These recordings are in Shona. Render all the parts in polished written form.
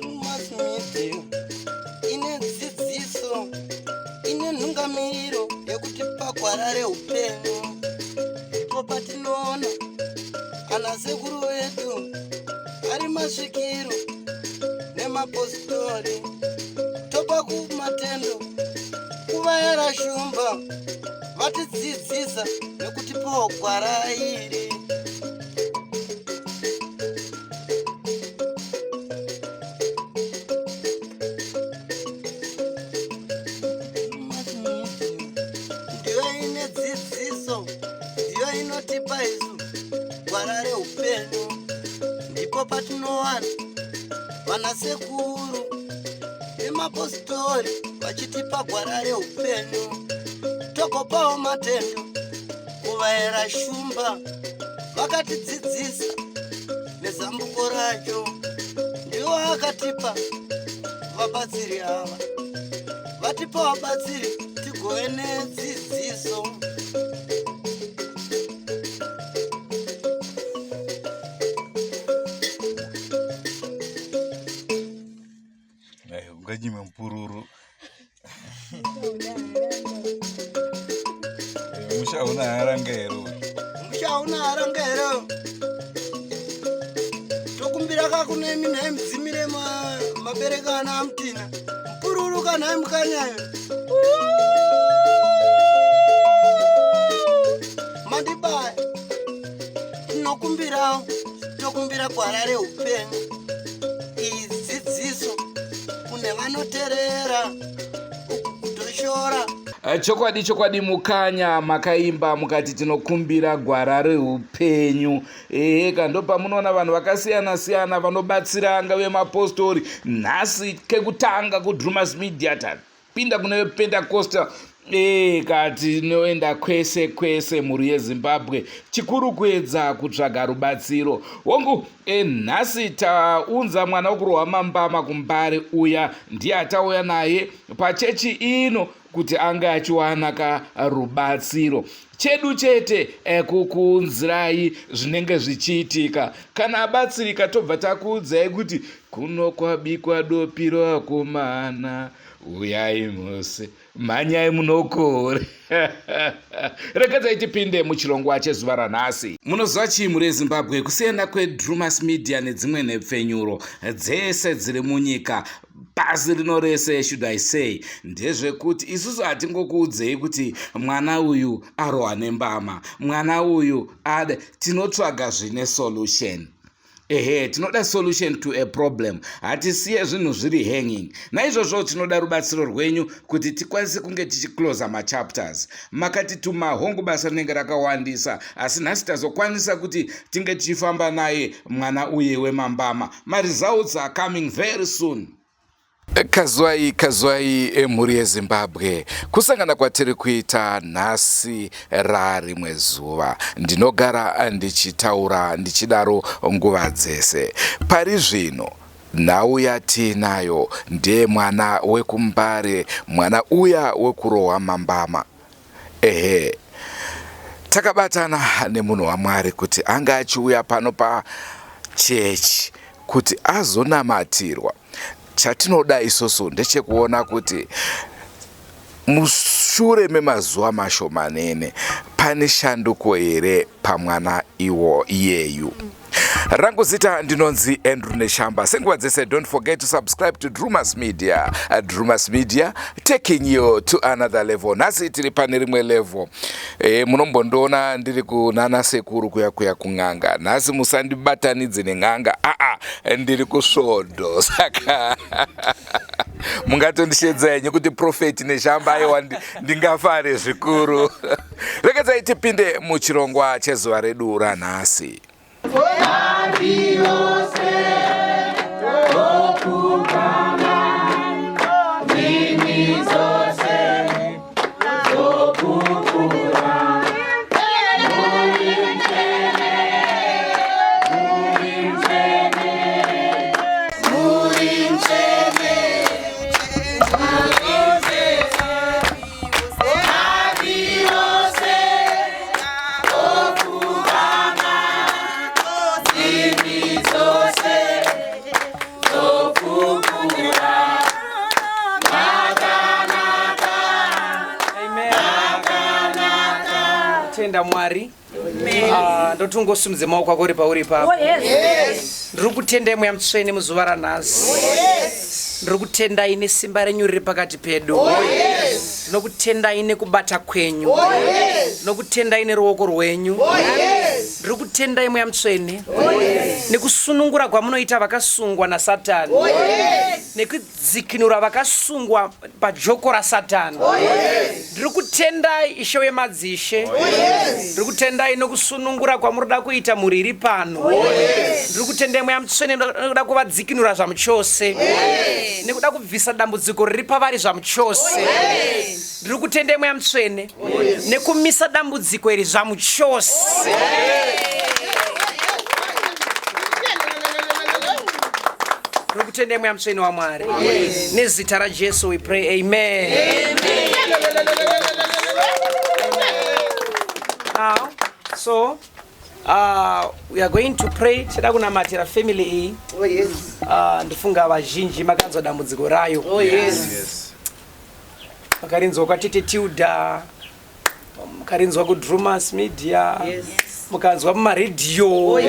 Drewmas media ine dzidziso, ine nhungamiriro yekutipa gwara reupenyu. Ndipo patinoona ana sekuru vedu ari masvikiro nemapositori, topa kumatendo kuvayera shumba vatidzidzisa nekutipawo gwara iri. Ndiyo ine dzidziso, ndiyo inotipa isu gwara reupenyu. Ndipo patinowana vanasekuru nemapositori vachitipa gwara reupenyu, togopawo matendo kuvayera shumba vakatidzidzisa nezambuko racho. Ndivo akatipa vabatsiri ava, vatipa vabatsiri tigove nedzidziso. Ngajime mpururu. Mushauna harangero. Mushauna harangero. Tokumbira kakune mina mdzimire mabereka ana amtina. Mpururu kana mkanyayo. Mandibaya. Tokumbira gwara reupenyu. Idzidziso kune vanoteerera kutoshora. Chokwadi mukanya makaimba mukati tinokumbira gwara reupenyu. Ndo pamunoona vanhu vakasiyana vanobatsira angave mapositori. Nhasi kekutanga kuDrewmas media tapinda kune Pentecostal. Kati noenda kwese mhuri yeZimbabwe chikuru kuedza kutsvaga rubatsiro. Hongu nhasi taunza mwana wekurohwa mambama kuMbare, uya ndiye atauya naye pachechi ino kuti anga achiwana karubatsiro. Chedu chete kukuunzirai zvinenge zvichiitika. Kana abatsirika tobva takuudzai kuti kuno kwabikwa dopi roakomana, uyai mose mhanyai munokore. Rekedzai tipinde muchirongwa chezuva ranhasi. Munoziva chii mhuri yeZimbabwe? Kusiyana kweDrewmas media nedzimwe nhepfenyuro dzese dziri munyika pasi rino rese, should I say, ndezvekuti isusu hatingokuudzei kuti mwana uyu arohwa nembama, mwana uyu tinotsvaga zvine solution. Tinoda solution to a problem. Hatisiye zvinhu zviri hanging. Naizvozvo tinoda rubatsiro rwenyu kuti tikwanise kunge tichiclosa machapters. Makatituma hongu basa rinenge rakawandisa, asi nhasi tazokwanisa kuti tinge tichifamba naye mwana uye wemambama. My results are coming very soon. Kazwai mhuri yeZimbabwe, kusangana kwatiri kuita nhasi rarimwe zuva. Ndinogara ndichitaura ndichidaro nguva dzese. Pari zvino nhau yatinayo ndiye mwana wekuMbare, mwana uya wekurohwa mambama. Takabatana nemunhu waMwari kuti anga achiuya pano pachechi kuti azonamatirwa. Chatinoda isusu ndechekuona kuti mushure memazuva mashomanene pane shanduko here pamwana iyeyu. Rangu zita ndinonzi Andrew Neshamba. Senguva dzese, don't forget to subscribe to Drewmas media. Drewmas media taking you to another level. Nasi tiri pane rimwe level. Munombondoona ndiri kunana sekuru kuya kung'anga. Nasi musandibatanidze neng'anga. Ndiri kusvondo. Saka mungatondishedza henyu kuti Prophet Neshamba aiwa ndingafare zvikuru. Rekedzai tipinde muchirongwa chezuva redu ranhasi. kutenda Mwari. Ndoti ungosimudze maoko ako uri pauri ipapo. Ndiri kutenda imwe yamutsvene muzuva ranhasi. Ndiri kutenda ine simba renyu riri pakati pedu. Ndinokutenda ine kubata kwenyu. Ndinokutenda ine ruoko rwenyu. Ndiri kutenda imwe yamutsvene nekusunungura kwamunoita vakasungwa naSatani. Nekudzikinura vakasungwa pajoko raSatani. Ndiri kutenda Ishe wemadzishe. Ndiri kutenda ine kusunungura kwamurida kuita muriri pano. Ndiri kutenda imwe yamutsvene nekuda kuvadzikinura zvamuchose. Nekuda kubvisa dambudziko riri pavari zvamuchose. Ndiri kutenda imwe yamutsvene nekumisa dambudziko iri zvamuchose. Ndiri kutenda imwe yamutsvene waMwari. Nezita raJesu we pray, amen. Now, so we are going to pray. Teda kunamatira family iyi. Ndifunga vazhinji makanzwa dambudziko rayo. Makarinzwa kwatete Tilda, makarinzwa kuDrewmas media, mukanzwa mumaredhiyo,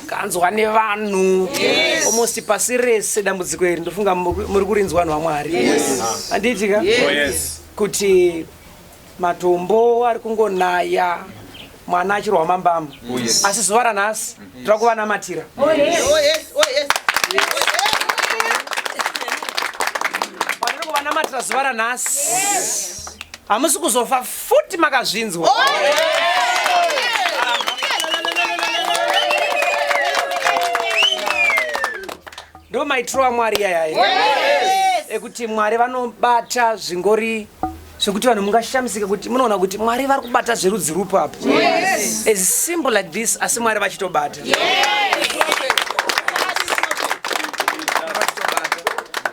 mukanzwa nevanhu, almost pasi rese dambudziko iri. Ndofunga muri kurinzwa vanhu vaMwari. Handiitika kuti matombo ari kungonaya, mwana achirohwa mambama. Asi zuva ranhasi tiri kuvanamatira. Patiri kuvanamatira zuva ranhasi, hamusi kuzofa futi makazvinzwa. Ndo maitiro aMwari yaya ekuti Mwari vanobata zvingori zvekuti vanhu mungashamisika kuti munoona kuti Mwari vari kubata zverudzi rupi apo. As simple like this, asi Mwari vachitobata.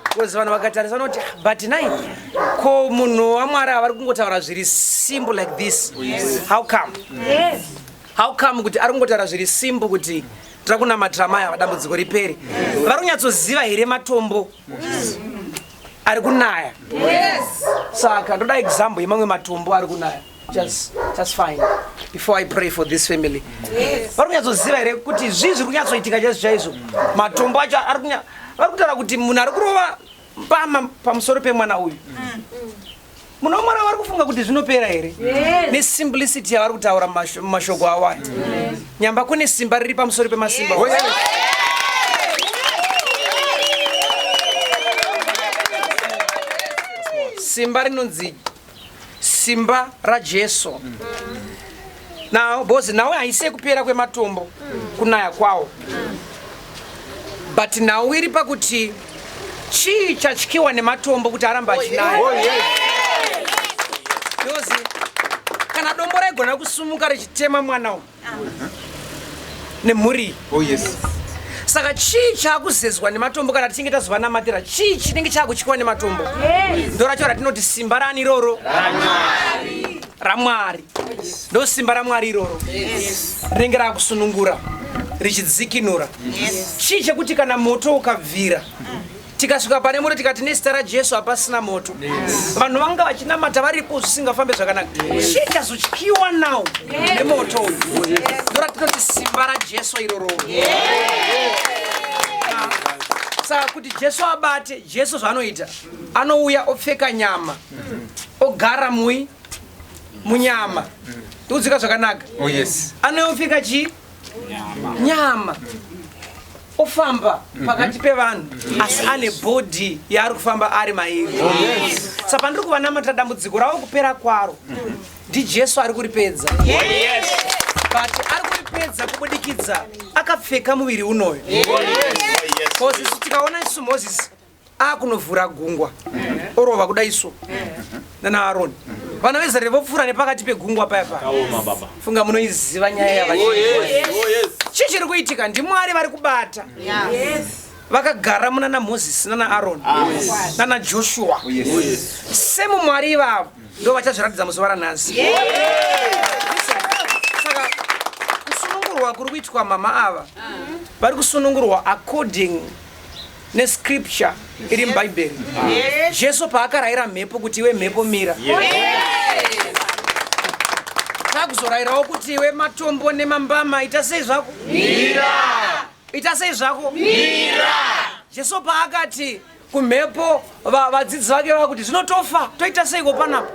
Because vanhu vakatarisa vanoti but nai ko munhu waMwari vari kungotaura zviri simple like this. How come? How come kuti ari kungotaura zviri simple kuti tira kunamatira maya dambudziko riperi? Vari kunyatsoziva here matombo ari kunaya? Saka ndoda example yemamwe matombo ari kunaya. Just fine. Before I pray for this family. Vari kunyatsoziva here kuti zvizvi zviri kunyatsoitika chaizvo matombo acho vari kutaura kuti munhu ari kurova mbama pamusoro pemwana uyu. Munhu waMwari vari kufunga kuti zvinopera here? Nesimplicity yavari kutaura mumashoko avo. Nyamba kune simba riri pamusoro pemasimba. Simba rinonzi simba raJesu. Now, bozi nawe haisi kupera kwematombo kunaya kwawo. But now iri pakuti chii chatyiwa nematombo kuti aramba achinaya. Yozi kana dombo raigona kusumuka richitema mwana uyu nemhuri. Saka chii chaakuzezwa nematombo kana tichinge tazovanamatira? Chii chinenge chaakutyiwa nematombo? Ndo racho ratinoti simba rani iroro? raMwari. Ndo simba raMwari iroro rinenge raakusunungura richidzikinura. Chii chekuti kana moto ukabvira tikasvika pane moto tikati nezita raJesu hapasina moto, vanhu vanga vachinamata varipo zvisingafambe zvakanaka. Chii chazotyiwa nawo nemoto uyu? Ndo ratinoti simba raJesu iroro. Saka kuti Jesu abate, Jesu zvaanoita anouya opfeka nyama, ogara munyama. Tikudzika zvakanaka? Anopfeka chi? Nyama. Ofamba pakati pevanhu asi ane body yaari kufamba ari mairi. Saka pandiri kuvanamatira dambudziko ravo kupera kwaro ndiJesu ari kuripedza. But ari kuripedza kubudikidza akapfeka muviri unoyo. Moses tikaona isu Moses akunovhura gungwa orova kuda isu nana Aroni. Vana veIsraeri vopfuura nepakati pegungwa paya paya. Funga munoiziva nyaya yava. Chii chiri kuitika? ndiMwari vari kubata. Vakagara munana Moses nana Aroni nana Joshua. Semu Mwari ivavo ndo vachazviratidza muzuva ranhasi. Saka kusunungurwa kuri kuitwa mama ava vari kusunungurwa according nescripture iri muBhaibheri. Jesu paakarayira mhepo kuti iwe mhepo mira, takuzorayirawo kuti iwe matombo nemambama ita sei zvako? Ita sei zvako? Jesu paakati kumhepo vadzidzi vake vakuti zvinotofa toita seiko panapa?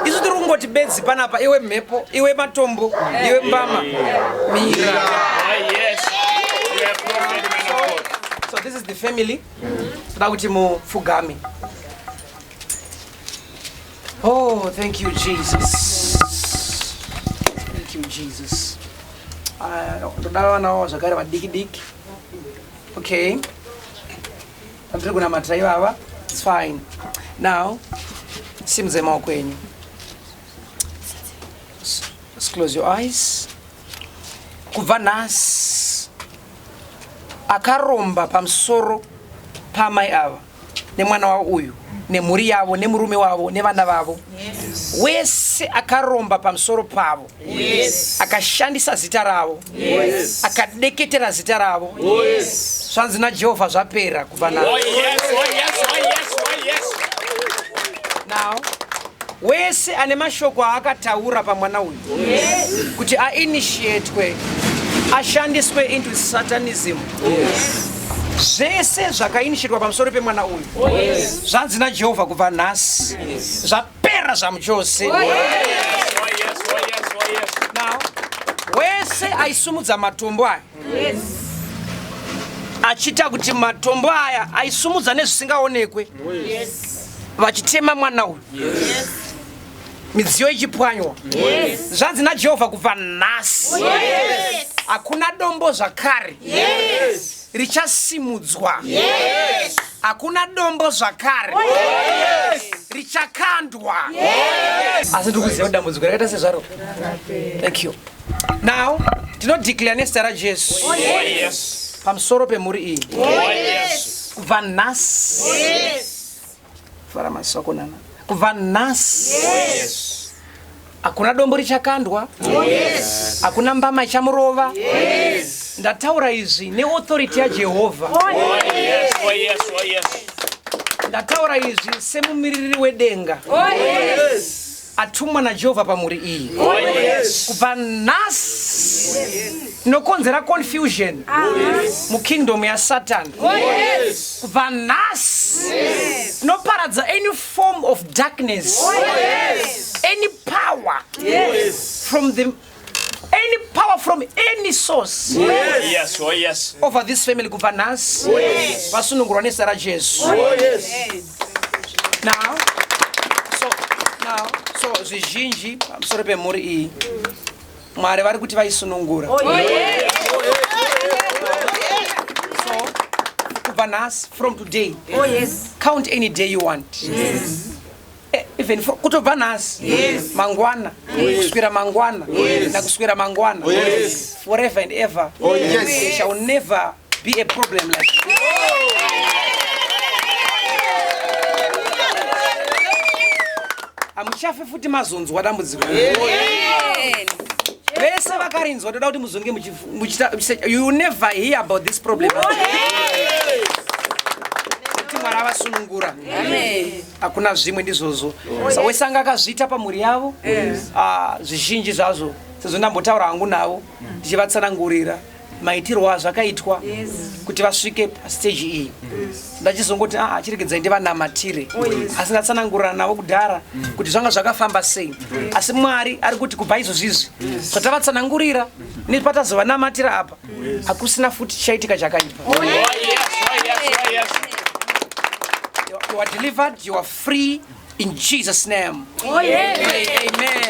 Isu tiri kungoti bedzi panapa, iwe mhepo, iwe matombo, iwe mbama, mira. So this is the family. Toda kuti mufugame. Oh, thank you, Jesus. Thank you, Jesus. Toda vanawo zvakare vadiki-diki. Okay. Andiri kuna matraiva ava. It's fine. Now, simudze maoko enyu. Just close your eyes. Kubva nhasi akaromba pamusoro pamai ava nemwana wavo uyu nemhuri yavo nemurume wavo nevana vavo, wese akaromba pamusoro pavo, akashandisa zita ravo, akadeketera zita ravo, zvanzi naJehovha zvapera kubva nhasi. Now, wese ane mashoko aakataura pamwana uyu kuti ainitiatwe ashandiswe into satanism, zvese zvakainitiatwa pamusoro pemwana uyu zvanzi naJehovha kubva nhasi zvapera zvamuchose. Now, wese aisumudza matombo aya achita kuti matombo aya aisumudza nezvisingaonekwe vachitema mwana uyu, midziyo ichipwanywa, zvanzi naJehovha kubva nhasi hakuna dombo zvakare richasimudzwa, hakuna dombo zvakare richakandwa. Asi ndikuziva dambudziko rakaita sezvaro. Thank you. Now, tinodeclare nezita raJesu pamusoro pemhuri iyi kubva nhasi. Fara maziso ako nana. Kubva nhasi hakuna dombo richakandwa, hakuna mbama ichamurova. Ndataura izvi neauthority yaJehovha. Ndataura izvi semumiriri wedenga atumwa naJehovha pamhuri iyi. Kubva nhasi nokonzera confusion mukingdom yaSatan. Kubva nhasi noparadza any form of darkness, any power from the from any source over this family. Kubva nhasi vasunungurwa nezita raJesu. So zvizhinji pamusoro pemhuri iyi Mwari vari kuti vaisunungura. So kubva nhasi, from today, count any day you want. Even kutobva nhasi mangwana kuswera mangwana nakuswera mangwana, forever and ever, there shall never be a problem like that. Amuchafe futi mazonzwa dambudziko. Vese vakarinzwa toda kuti muzonge muchita, you will never hear about this problem. Mwari avasunungura. Hakuna zvimwe ndizvozvo. Wese anga akazviita pamhuri yavo, zvizhinji zvazvo sezvo ndambotaura hangu navo ndichivatsanangurira maitirwo azvakaitwa kuti vasvike pastage iyi. Ndachizongoti achiregedzai ndivanamatire, asi ndatsanangurira navo kudhara kuti zvanga zvakafamba sei. Asi Mwari ari kuti kubva izvozvizvi zvatavatsanangurira nepatazovanamatira apa hakusina futi chaitika chakaipa. You are delivered, you are free in Jesus' name. Amen. Yes.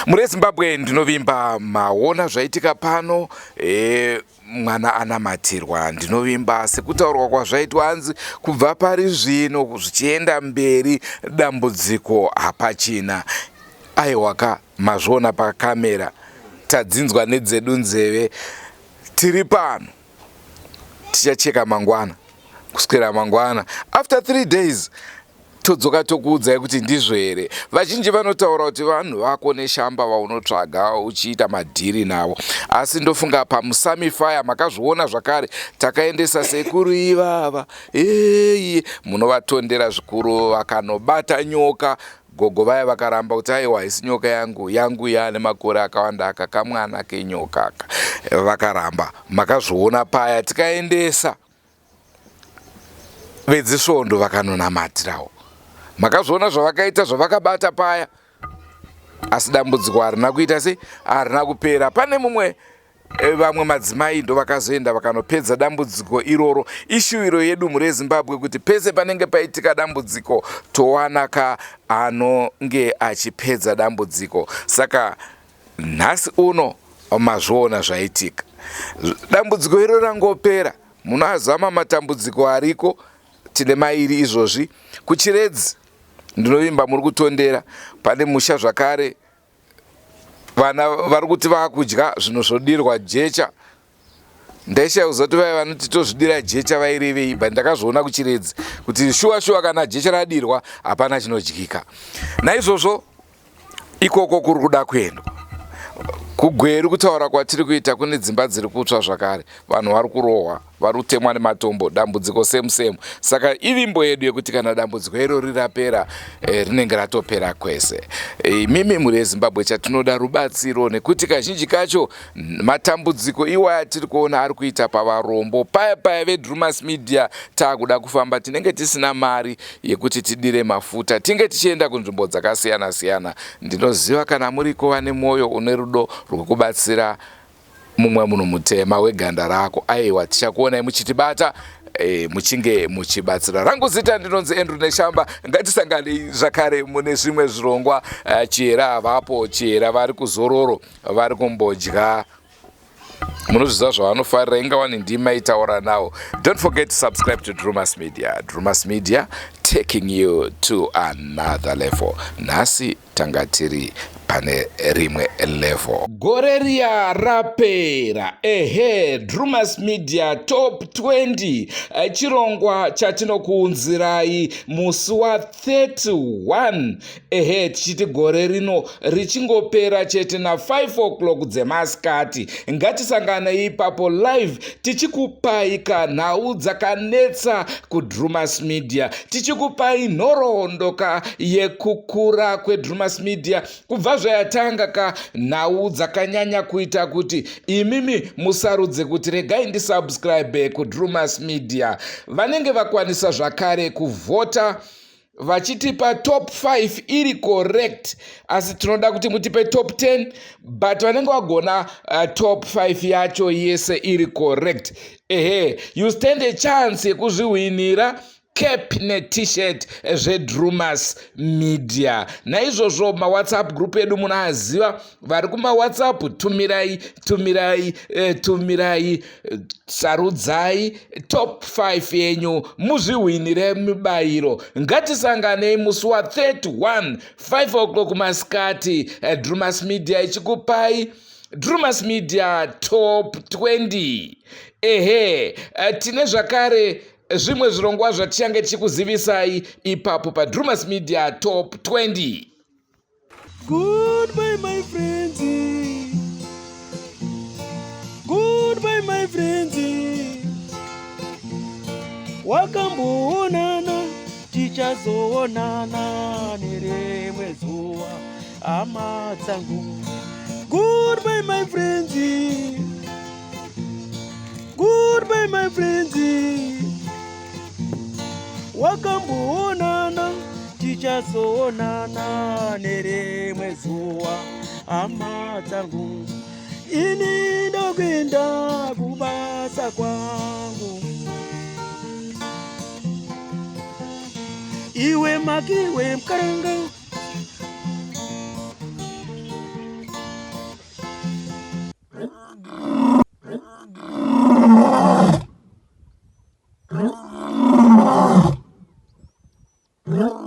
murezimbabwe ndinovimba maona zvaitika pano. Mwana anamatirwa. Ndinovimba sekutaurwa kwazvaitwa hanzi kubva pari zvino zvichienda mberi dambudziko hapachina. Aiwaka mazviona pakamera, tadzinzwa nedzedu nzeve. Tiri pano tichacheka mangwana kuswera mangwana. After 3 days todzoka tokuudzai kuti ndizvo here. Vazhinji vanotaura kuti vanhu vako neshamba vaunotsvaga uchiita madhiri navo, asi ndofunga pamusami fire makazviona zvakare. Takaendesa sekuru ivava, munovatondera zvikuru, vakanobata nyoka. Gogo vaya vakaramba kuti aiwa isi nyoka yangu yane makore akawanda aka kamwana kenyoka aka. Vakaramba, makazviona paya. Tikaendesa vedzisvondo vakanonamatirawo. Makazviona zvavakaita zvavakabata paya, asi dambudziko harina kuita sei, harina kupera. Pane mumwe vamwe madzimai ndo vakazoenda vakanopedza dambudziko iroro. Ishuwiro yedu murezimbabwe kuti pese panenge paitika dambudziko towana anonge achipedza dambudziko. Saka nhasi uno mazviona zvaitika. Dambudziko iro rangopera. Munazama matambudziko ariko. Tine mairi izvozvi. Kuchiredzi ndinovimba muri kutondera. Pane musha zvakare vana vari kuti vakudya zvinhu zvodirwa jecha. Ndaishauza kuti vai vanoti tozvidira jecha vairi veibva. Ndakazviona kuchiredzi kuti shuwa kana jecha radirwa hapana chinodyika. Naizvozvo ikoko kuri kuda kuendwa. Kugweru kutaura kwatiri kuita kune dzimba dziri kutsva zvakare. Vanhu vari kurohwa, vari kutemwa nematombo, dambudziko semu. Saka ivimbo yedu yekuti kana dambudziko iro rirapera rinenge ratopera kwese. Mimi murezimbabwe chatinoda rubatsiro, nekuti kazhinji kacho matambudziko iwaya tiri kuona ari kuita pavarombo. Paya veDrewmas media taakuda kufamba tinenge tisina mari yekuti tidire mafuta, tinge tichienda kunzvimbo dzakasiyana-siyana. Ndinoziva kana muri kuva nemwoyo une rudo rwekubatsira mumwe munhu mutema weganda rako, aiwa tichakuonai muchitibata muchinge muchibatsira. Rangu zita ndinonzi Andrew Neshamba. Ngatisangane zvakare mune zvimwe zvirongwa. Chera avapo, chera vari kuzororo, vari kumbodya. Munozviziva zvavanofarira, ingawani ndima itaura nawo. Don't forget to subscribe to Drewmas Media. Drewmas Media, taking you to another level. Nasi tangatiri pane rimwe level. Gore riya rapera. Drewmas Media Top 20. Chirongwa chatinokuunzirai musi wa 31. Tichiti gore rino richingopera chete na 5 o'clock dzemasikati. Ngatisangane ipapo live tichikupai nhau dzakanetsa kuDrewmas Media. Tichikupai nhoroondo yekukura kweDrewmas Media kubva zvayatanga nhau dzakanyanya kuita kuti imimi musarudze kuti regai ndisubscribe kuDrewmas Media. Vanenge vakwanisa zvakare kuvhota vachitipa top 5 iri correct, asi tinoda kuti mutipe top 10, but vanenge vagona top 5 yacho yese iri correct. You stand a chance yekuzviwinira cap net-shirt zveDrewmas Media. Naizvozvo mawhatsapp group edu munaziva, vari kumawhatsapp tumirai sarudzai top 5 yenyu muzviwinire mibayiro. Ngatisanganei musi wa 31 5 o'clock masikati. Drewmas Media ichikupai Drewmas Media Top 20. Tine zvakare zvimwe zvirongwa zvatichange tichikuzivisai ipapo paDrewmas Media Top 20. Goodbye my friends. Goodbye my friends. Wakamboonana tichazoonana nerimwe zuva hama dzangu. Goodbye my friends. Goodbye my friends. Wakamboonana tichazoonana nerimwe zuva hama dzangu. Ini ndokwenda kubasa kwangu. Iwe makiwe mkaranga. Oh,